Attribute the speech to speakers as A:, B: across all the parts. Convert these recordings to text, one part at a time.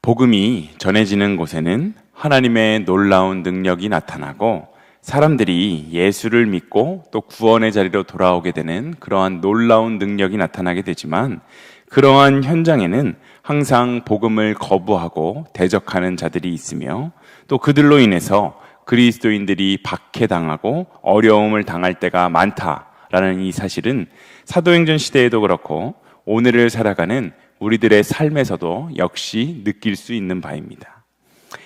A: 복음이 전해지는 곳에는 하나님의 놀라운 능력이 나타나고 사람들이 예수를 믿고 또 구원의 자리로 돌아오게 되는 그러한 놀라운 능력이 나타나게 되지만, 그러한 현장에는 항상 복음을 거부하고 대적하는 자들이 있으며, 또 그들로 인해서 그리스도인들이 박해당하고 어려움을 당할 때가 많다라는 이 사실은 사도행전 시대에도 그렇고 오늘을 살아가는 우리들의 삶에서도 역시 느낄 수 있는 바입니다.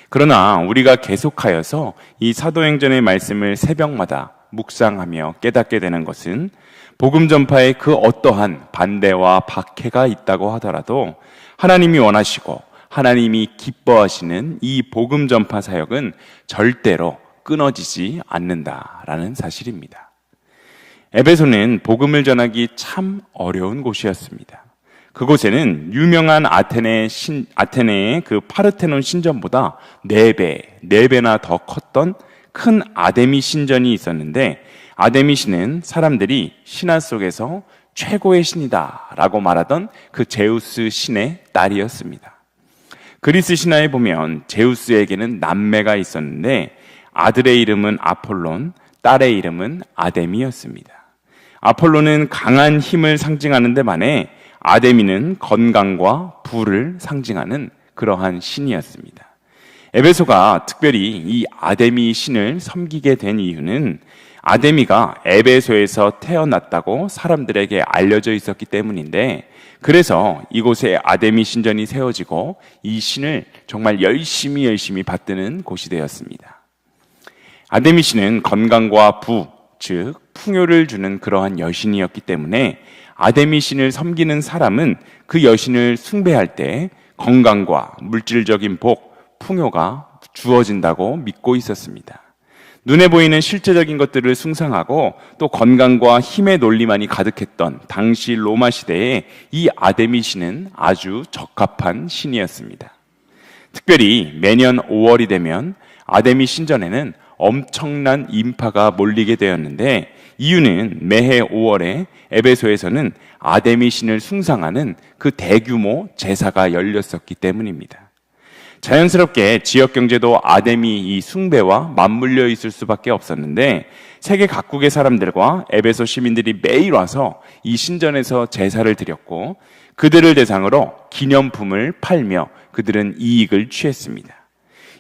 A: 그러나 우리가 계속하여서 이 사도행전의 말씀을 새벽마다 묵상하며 깨닫게 되는 것은, 복음 전파에 그 어떠한 반대와 박해가 있다고 하더라도 하나님이 원하시고 하나님이 기뻐하시는 이 복음 전파 사역은 절대로 끊어지지 않는다라는 사실입니다. 에베소는 복음을 전하기 참 어려운 곳이었습니다. 그곳에는 유명한 아테네의 그 파르테논 신전보다 4배나 더 컸던 큰 아데미 신전이 있었는데, 아데미 신은 사람들이 신화 속에서 최고의 신이다 라고 말하던 그 제우스 신의 딸이었습니다. 그리스 신화에 보면 제우스에게는 남매가 있었는데, 아들의 이름은 아폴론, 딸의 이름은 아데미였습니다. 아폴론은 강한 힘을 상징하는 데 반해 아데미는 건강과 부를 상징하는 그러한 신이었습니다. 에베소가 특별히 이 아데미 신을 섬기게 된 이유는 아데미가 에베소에서 태어났다고 사람들에게 알려져 있었기 때문인데, 그래서 이곳에 아데미 신전이 세워지고 이 신을 정말 열심히 받드는 곳이 되었습니다. 아데미 신은 건강과 부, 즉 풍요를 주는 그러한 여신이었기 때문에 아데미 신을 섬기는 사람은 그 여신을 숭배할 때 건강과 물질적인 복, 풍요가 주어진다고 믿고 있었습니다. 눈에 보이는 실제적인 것들을 숭상하고 또 건강과 힘의 논리만이 가득했던 당시 로마 시대에 이 아데미 신은 아주 적합한 신이었습니다. 특별히 매년 5월이 되면 아데미 신전에는 엄청난 인파가 몰리게 되었는데, 이유는 매해 5월에 에베소에서는 아데미 신을 숭상하는 그 대규모 제사가 열렸었기 때문입니다. 자연스럽게 지역 경제도 아데미 이 숭배와 맞물려 있을 수밖에 없었는데, 세계 각국의 사람들과 에베소 시민들이 매일 와서 이 신전에서 제사를 드렸고, 그들을 대상으로 기념품을 팔며 그들은 이익을 취했습니다.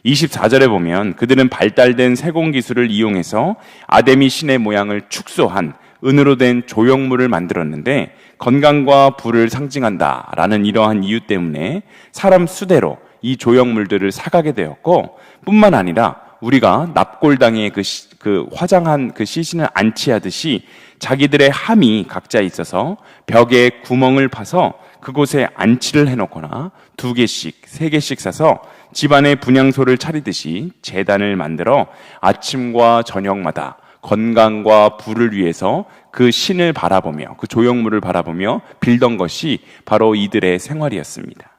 A: 24절에 보면 그들은 발달된 세공 기술을 이용해서 아데미 신의 모양을 축소한 은으로 된 조형물을 만들었는데, 건강과 부를 상징한다라는 이러한 이유 때문에 사람 수대로 이 조형물들을 사가게 되었고, 뿐만 아니라 우리가 납골당에 그 화장한 그 시신을 안치하듯이 자기들의 함이 각자 있어서 벽에 구멍을 파서 그곳에 안치를 해놓거나 2개씩, 3개씩 사서 집안에 분향소를 차리듯이 제단을 만들어 아침과 저녁마다 건강과 부를 위해서 그 신을 바라보며, 그 조형물을 바라보며 빌던 것이 바로 이들의 생활이었습니다.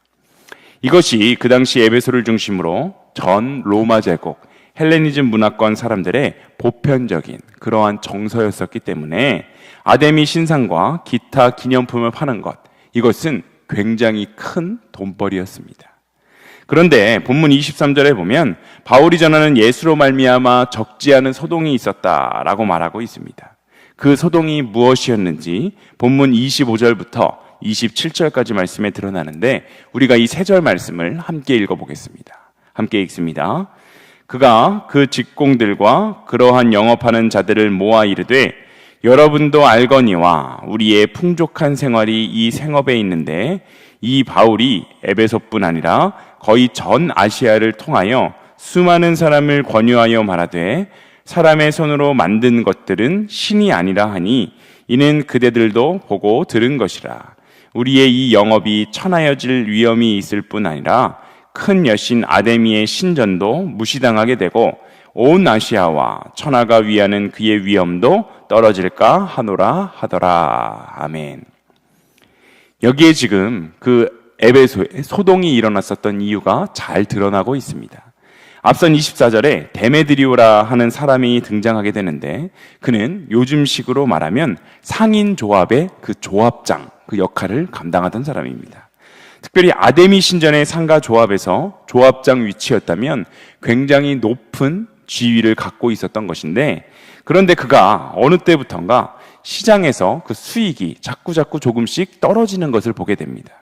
A: 이것이 그 당시 에베소를 중심으로 전 로마 제국, 헬레니즘 문화권 사람들의 보편적인 그러한 정서였었기 때문에 아데미 신상과 기타 기념품을 파는 것, 이것은 굉장히 큰 돈벌이였습니다. 그런데 본문 23절에 보면 바울이 전하는 예수로 말미암아 적지 않은 소동이 있었다라고 말하고 있습니다. 그 소동이 무엇이었는지 본문 25절부터 27절까지 말씀에 드러나는데, 우리가 이 3절 말씀을 함께 읽어보겠습니다. 함께 읽습니다. 그가 그 직공들과 그러한 영업하는 자들을 모아 이르되, 여러분도 알거니와 우리의 풍족한 생활이 이 생업에 있는데, 이 바울이 에베소뿐 아니라 거의 전 아시아를 통하여 수많은 사람을 권유하여 말하되, 사람의 손으로 만든 것들은 신이 아니라 하니 이는 그대들도 보고 들은 것이라. 우리의 이 영업이 천하여질 위험이 있을 뿐 아니라 큰 여신 아데미의 신전도 무시당하게 되고 온 아시아와 천하가 위하는 그의 위엄도 떨어질까 하노라 하더라. 아멘. 여기에 지금 그 에베소에 소동이 일어났었던 이유가 잘 드러나고 있습니다. 앞선 24절에 데메드리오라 하는 사람이 등장하게 되는데, 그는 요즘식으로 말하면 상인조합의 그 조합장, 그 역할을 감당하던 사람입니다. 특별히 아데미 신전의 상가 조합에서 조합장 위치였다면 굉장히 높은 지위를 갖고 있었던 것인데, 그런데 그가 어느 때부턴가 시장에서 그 수익이 자꾸 조금씩 떨어지는 것을 보게 됩니다.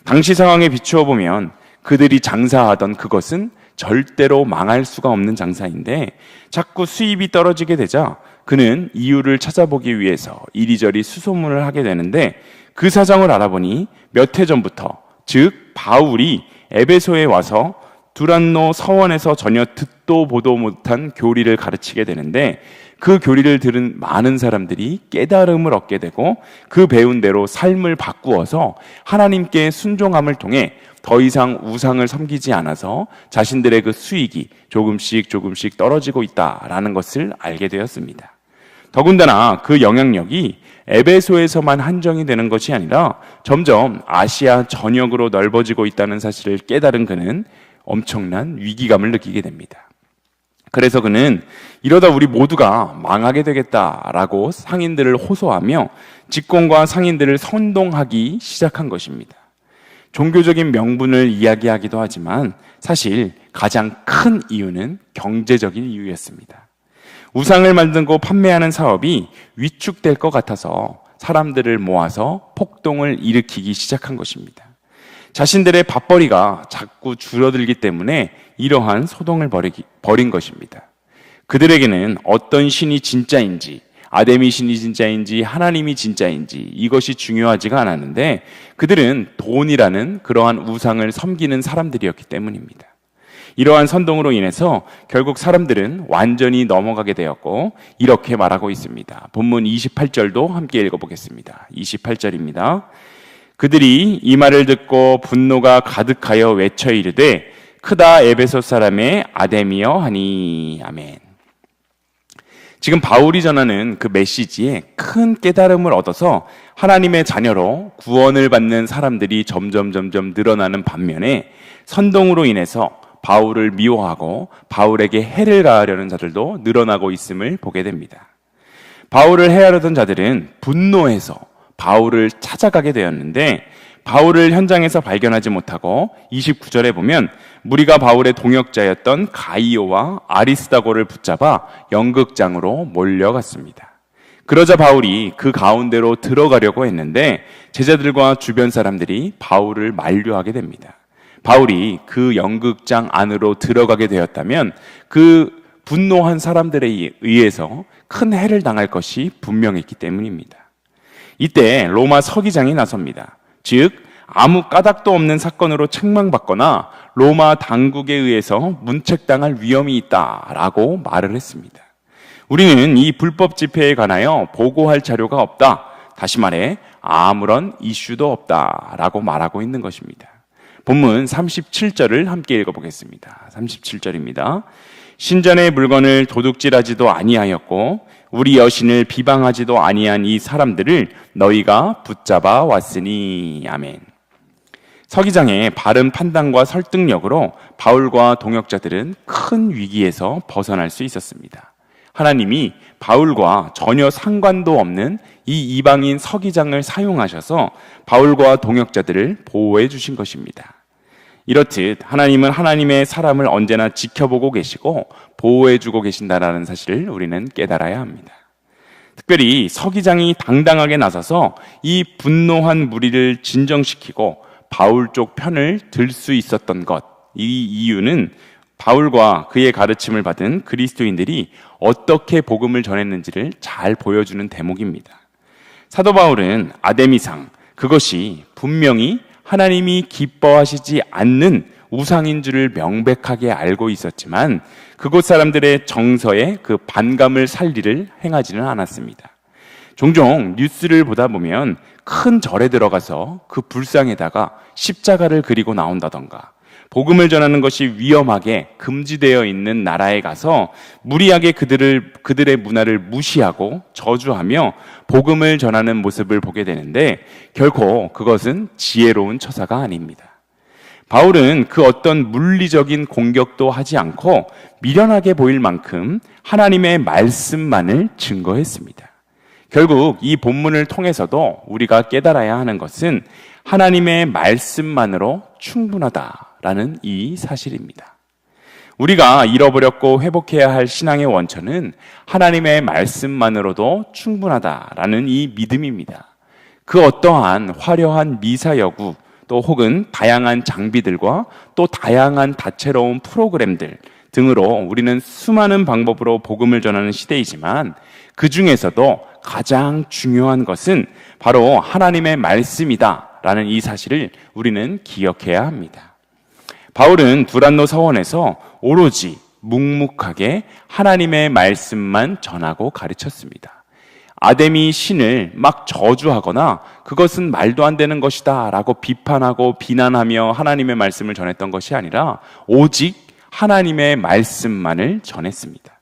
A: 당시 상황에 비추어 보면 그들이 장사하던 그것은 절대로 망할 수가 없는 장사인데 자꾸 수입이 떨어지게 되자 그는 이유를 찾아보기 위해서 이리저리 수소문을 하게 되는데, 그 사정을 알아보니 몇 해 전부터, 즉 바울이 에베소에 와서 두란노 서원에서 전혀 듣도 보도 못한 교리를 가르치게 되는데, 그 교리를 들은 많은 사람들이 깨달음을 얻게 되고 그 배운 대로 삶을 바꾸어서 하나님께 순종함을 통해 더 이상 우상을 섬기지 않아서 자신들의 그 수익이 조금씩 떨어지고 있다라는 것을 알게 되었습니다. 더군다나 그 영향력이 에베소에서만 한정이 되는 것이 아니라 점점 아시아 전역으로 넓어지고 있다는 사실을 깨달은 그는 엄청난 위기감을 느끼게 됩니다. 그래서 그는 이러다 우리 모두가 망하게 되겠다라고 상인들을 호소하며 직공과 상인들을 선동하기 시작한 것입니다. 종교적인 명분을 이야기하기도 하지만 사실 가장 큰 이유는 경제적인 이유였습니다. 우상을 만들고 판매하는 사업이 위축될 것 같아서 사람들을 모아서 폭동을 일으키기 시작한 것입니다. 자신들의 밥벌이가 자꾸 줄어들기 때문에 이러한 소동을 벌인 것입니다. 그들에게는 어떤 신이 진짜인지, 아데미 신이 진짜인지, 하나님이 진짜인지 이것이 중요하지가 않았는데 그들은 돈이라는 그러한 우상을 섬기는 사람들이었기 때문입니다. 이러한 선동으로 인해서 결국 사람들은 완전히 넘어가게 되었고 이렇게 말하고 있습니다. 본문 28절도 함께 읽어보겠습니다. 28절입니다. 그들이 이 말을 듣고 분노가 가득하여 외쳐 이르되 크다 에베소 사람의 아데미여 하니. 아멘. 지금 바울이 전하는 그 메시지에 큰 깨달음을 얻어서 하나님의 자녀로 구원을 받는 사람들이 점점 늘어나는 반면에 선동으로 인해서 바울을 미워하고 바울에게 해를 가하려는 자들도 늘어나고 있음을 보게 됩니다. 바울을 해하려던 자들은 분노해서 바울을 찾아가게 되었는데 바울을 현장에서 발견하지 못하고 29절에 보면 무리가 바울의 동역자였던 가이오와 아리스다고를 붙잡아 연극장으로 몰려갔습니다. 그러자 바울이 그 가운데로 들어가려고 했는데 제자들과 주변 사람들이 바울을 만류하게 됩니다. 바울이 그 연극장 안으로 들어가게 되었다면 그 분노한 사람들에 의해서 큰 해를 당할 것이 분명했기 때문입니다. 이때 로마 서기장이 나섭니다. 즉 아무 까닭도 없는 사건으로 책망받거나 로마 당국에 의해서 문책당할 위험이 있다라고 말을 했습니다. 우리는 이 불법 집회에 관하여 보고할 자료가 없다. 다시 말해 아무런 이슈도 없다라고 말하고 있는 것입니다. 본문 37절을 함께 읽어보겠습니다. 37절입니다. 신전의 물건을 도둑질하지도 아니하였고 우리 여신을 비방하지도 아니한 이 사람들을 너희가 붙잡아 왔으니. 아멘. 서기장의 바른 판단과 설득력으로 바울과 동역자들은 큰 위기에서 벗어날 수 있었습니다. 하나님이 바울과 전혀 상관도 없는 이 이방인 서기장을 사용하셔서 바울과 동역자들을 보호해 주신 것입니다. 이렇듯 하나님은 하나님의 사람을 언제나 지켜보고 계시고 보호해주고 계신다라는 사실을 우리는 깨달아야 합니다. 특별히 서기장이 당당하게 나서서 이 분노한 무리를 진정시키고 바울 쪽 편을 들 수 있었던 것, 이 이유는 바울과 그의 가르침을 받은 그리스도인들이 어떻게 복음을 전했는지를 잘 보여주는 대목입니다. 사도 바울은 아데미상, 그것이 분명히 하나님이 기뻐하시지 않는 우상인 줄을 명백하게 알고 있었지만 그곳 사람들의 정서에 그 반감을 살 일을 행하지는 않았습니다. 종종 뉴스를 보다 보면 큰 절에 들어가서 그 불상에다가 십자가를 그리고 나온다던가 복음을 전하는 것이 위험하게 금지되어 있는 나라에 가서 무리하게 그들의 문화를 무시하고 저주하며 복음을 전하는 모습을 보게 되는데 결코 그것은 지혜로운 처사가 아닙니다. 바울은 그 어떤 물리적인 공격도 하지 않고 미련하게 보일 만큼 하나님의 말씀만을 증거했습니다. 결국 이 본문을 통해서도 우리가 깨달아야 하는 것은 하나님의 말씀만으로 충분하다라는 이 사실입니다. 우리가 잃어버렸고 회복해야 할 신앙의 원천은 하나님의 말씀만으로도 충분하다라는 이 믿음입니다. 그 어떠한 화려한 미사여구 또 혹은 다양한 장비들과 또 다양한 다채로운 프로그램들 등으로 우리는 수많은 방법으로 복음을 전하는 시대이지만 그 중에서도 가장 중요한 것은 바로 하나님의 말씀이다라는 이 사실을 우리는 기억해야 합니다. 바울은 두란노 서원에서 오로지 묵묵하게 하나님의 말씀만 전하고 가르쳤습니다. 아담이 신을 막 저주하거나 그것은 말도 안 되는 것이다 라고 비판하고 비난하며 하나님의 말씀을 전했던 것이 아니라 오직 하나님의 말씀만을 전했습니다.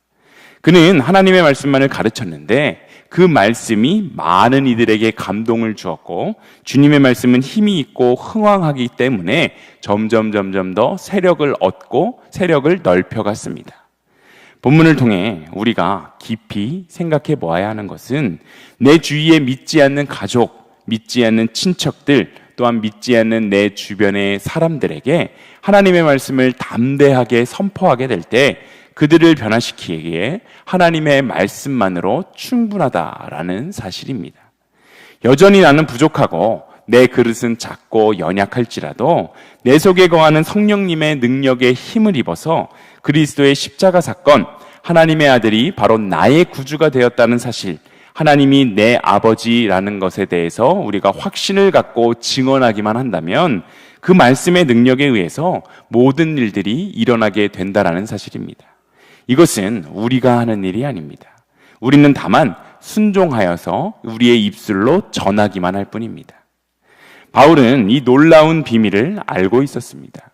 A: 그는 하나님의 말씀만을 가르쳤는데 그 말씀이 많은 이들에게 감동을 주었고 주님의 말씀은 힘이 있고 흥왕하기 때문에 점점 더 세력을 얻고 세력을 넓혀갔습니다. 본문을 통해 우리가 깊이 생각해 보아야 하는 것은 내 주위에 믿지 않는 가족, 믿지 않는 친척들, 또한 믿지 않는 내 주변의 사람들에게 하나님의 말씀을 담대하게 선포하게 될 때 그들을 변화시키기에 하나님의 말씀만으로 충분하다라는 사실입니다. 여전히 나는 부족하고 내 그릇은 작고 연약할지라도 내 속에 거하는 성령님의 능력에 힘을 입어서 그리스도의 십자가 사건, 하나님의 아들이 바로 나의 구주가 되었다는 사실, 하나님이 내 아버지라는 것에 대해서 우리가 확신을 갖고 증언하기만 한다면 그 말씀의 능력에 의해서 모든 일들이 일어나게 된다라는 사실입니다. 이것은 우리가 하는 일이 아닙니다. 우리는 다만 순종하여서 우리의 입술로 전하기만 할 뿐입니다. 바울은 이 놀라운 비밀을 알고 있었습니다.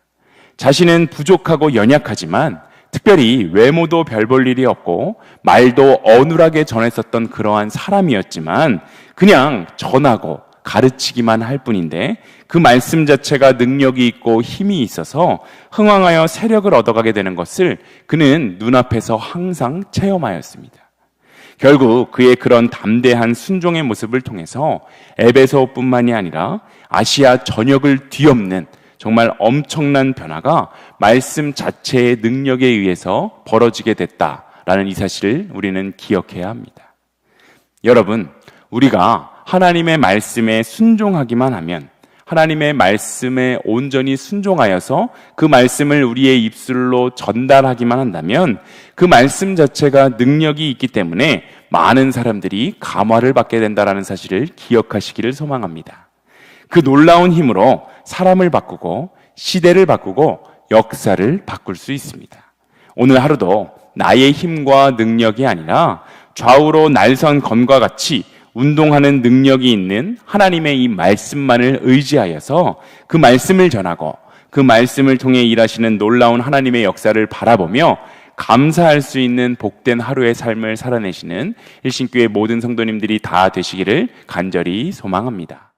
A: 자신은 부족하고 연약하지만 특별히 외모도 별 볼 일이 없고 말도 어눌하게 전했었던 그러한 사람이었지만 그냥 전하고 가르치기만 할 뿐인데 그 말씀 자체가 능력이 있고 힘이 있어서 흥왕하여 세력을 얻어가게 되는 것을 그는 눈앞에서 항상 체험하였습니다. 결국 그의 그런 담대한 순종의 모습을 통해서 에베소뿐만이 아니라 아시아 전역을 뒤엎는 정말 엄청난 변화가 말씀 자체의 능력에 의해서 벌어지게 됐다라는 이 사실을 우리는 기억해야 합니다. 여러분, 우리가 하나님의 말씀에 순종하기만 하면, 하나님의 말씀에 온전히 순종하여서 그 말씀을 우리의 입술로 전달하기만 한다면 그 말씀 자체가 능력이 있기 때문에 많은 사람들이 감화를 받게 된다는 사실을 기억하시기를 소망합니다. 그 놀라운 힘으로 사람을 바꾸고 시대를 바꾸고 역사를 바꿀 수 있습니다. 오늘 하루도 나의 힘과 능력이 아니라 좌우로 날선 검과 같이 운동하는 능력이 있는 하나님의 이 말씀만을 의지하여서 그 말씀을 전하고 그 말씀을 통해 일하시는 놀라운 하나님의 역사를 바라보며 감사할 수 있는 복된 하루의 삶을 살아내시는 일신교회 모든 성도님들이 다 되시기를 간절히 소망합니다.